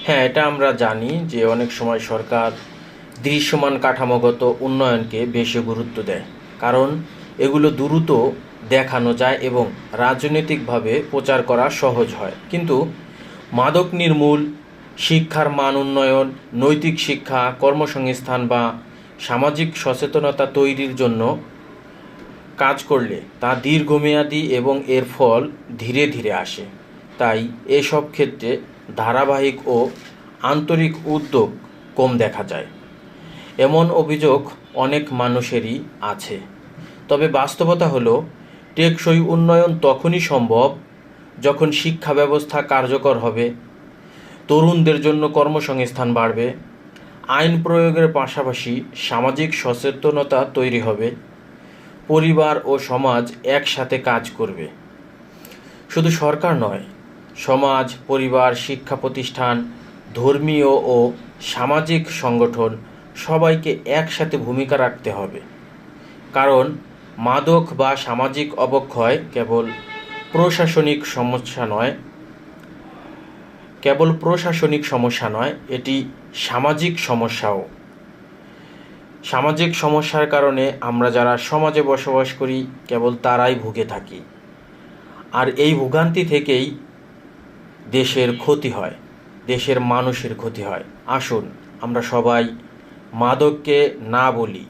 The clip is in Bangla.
হ্যাঁ, এটা আমরা জানি যে অনেক সময় সরকার দৃশ্যমান কাঠামোগত উন্নয়নকে বেশি গুরুত্ব দেয়, কারণ এগুলো দ্রুত দেখানো যায় এবং রাজনৈতিকভাবে প্রচার করা সহজ হয়। কিন্তু মাদক নির্মূল, শিক্ষার মান উন্নয়ন, নৈতিক শিক্ষা, কর্মসংস্থান বা সামাজিক সচেতনতা তৈরির জন্য কাজ করলে তা দীর্ঘমেয়াদী এবং এর ফল ধীরে ধীরে আসে। তাই এসব ক্ষেত্রে ধারাবাহিক ও আন্তরিক উদ্যোগ কম দেখা যায়, এমন অভিযোগ অনেক মানুষেরই আছে। তবে বাস্তবতা হলো, টেকসই উন্নয়ন তখনই সম্ভব যখন শিক্ষা ব্যবস্থা কার্যকর হবে, তরুণদের জন্য কর্মসংস্থান বাড়বে, আইন প্রয়োগের পাশাপাশি সামাজিক সচেতনতা তৈরি হবে, পরিবার ও সমাজ একসাথে কাজ করবে। শুধু সরকার নয়, সমাজ, পরিবার, শিক্ষা প্রতিষ্ঠান, ধর্মীয় ও সামাজিক সংগঠন সবাইকে একসাথে ভূমিকা রাখতে হবে। কারণ মাদক বা সামাজিক অবক্ষয় কেবল প্রশাসনিক সমস্যা নয়, এটি সামাজিক সমস্যাও। সামাজিক সমস্যার কারণে আমরা যারা সমাজে বসবাস করি কেবল তারাই ভুগে থাকি, আর এই ভোগান্তি থেকেই দেশের ক্ষতি হয়, দেশের মানুষের ক্ষতি হয়। আসুন আমরা সবাই মাদককে না বলি,